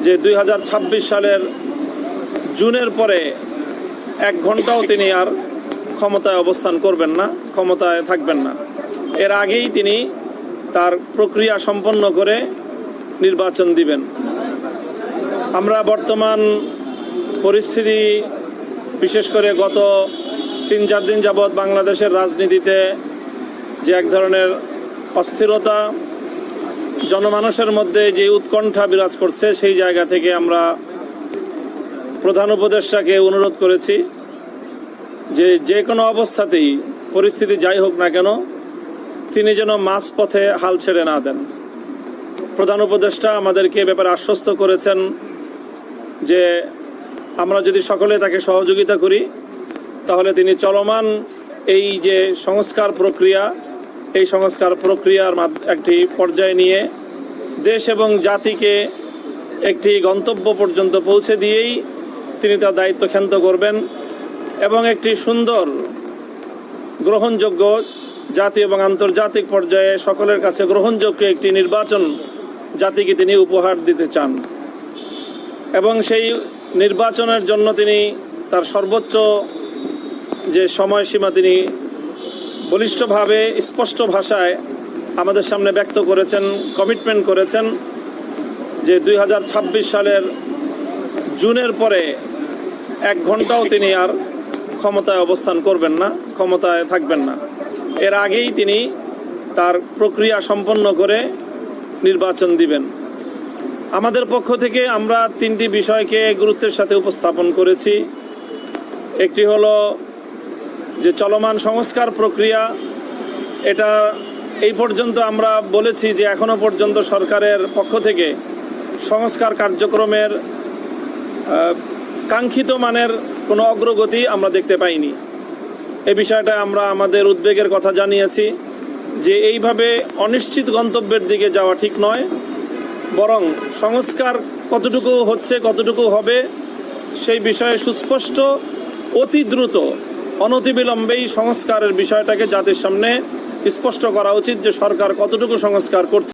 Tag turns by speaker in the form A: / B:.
A: যে 2026 সালের জুনের পরে 1 ঘন্টাও তিনি আর ক্ষমতায় অবস্থান করবেন না, ক্ষমতায় থাকবেন না। এর আগেই তিনি তার প্রক্রিয়া সম্পন্ন করে নির্বাচন দিবেন। আমরা বর্তমান পরিস্থিতি, বিশেষ করে গত 3-4 দিন যাবৎ বাংলাদেশের রাজনীতিতে যে এক ধরনের অস্থিরতা, জনমানুষের মধ্যে যে উৎকণ্ঠা বিরাজ করছে, সেই জায়গা থেকে আমরা প্রধান উপদেষ্টাকে অনুরোধ করেছি যে কোনো অবস্থাতেই পরিস্থিতি যাই হোক না কেন তিনি যেন মাঝপথে হাল ছেড়ে না দেন। প্রধান উপদেষ্টা আমাদেরকে এ ব্যাপারে আশ্বস্ত করেছেন যে আমরা যদি সকলে তাকে সহযোগিতা করি তাহলে তিনি চলমান এই যে সংস্কার প্রক্রিয়া, এই সংস্কার প্রক্রিয়ার একটি পর্যায়ে নিয়ে দেশ এবং জাতিকে একটি গন্তব্য পর্যন্ত পৌঁছে দিয়েই তিনি তার দায়িত্ব ক্ষান্ত করবেন এবং একটি সুন্দর, গ্রহণযোগ্য, জাতীয় এবং আন্তর্জাতিক পর্যায়ে সকলের কাছে গ্রহণযোগ্য একটি নির্বাচন জাতিকে তিনি উপহার দিতে চান এবং সেই নির্বাচনের জন্য তিনি তার সর্বোচ্চ যে সময়সীমা তিনি বলিষ্ঠভাবে, স্পষ্ট ভাষায় আমাদের সামনে ব্যক্ত করেছেন, কমিটমেন্ট করেছেন যে 2026 সালের জুনের পরে 1 ঘন্টাও তিনি আর ক্ষমতায় অবস্থান করবেন না, ক্ষমতায় থাকবেন না। এর আগেই তিনি তার প্রক্রিয়া সম্পন্ন করে নির্বাচন দিবেন। আমাদের পক্ষ থেকে আমরা 3টি বিষয়কে গুরুত্বের সাথে উপস্থাপন করেছি। একটি হলো যে চলমান সংস্কার প্রক্রিয়া, এটা এই পর্যন্ত আমরা বলেছি যে এখনো পর্যন্ত সরকারের পক্ষ থেকে সংস্কার কার্যক্রমের কাঙ্ক্ষিত মানের কোনো অগ্রগতি আমরা দেখতে পাইনি। এই বিষয়টা আমরা আমাদের উদ্বেগের কথা জানিয়েছি যে এইভাবে অনিশ্চিত গন্তব্যের দিকে যাওয়া ঠিক নয়, বরং সংস্কার কতটুকু হচ্ছে, কতটুকু হবে সেই বিষয়ে সুস্পষ্ট, অতি দ্রুত, অনতিবিলম্বেই সংস্কারের বিষয়টাকে জাতির সামনে স্পষ্ট করা উচিত যে সরকার কতটুকু সংস্কার করছে।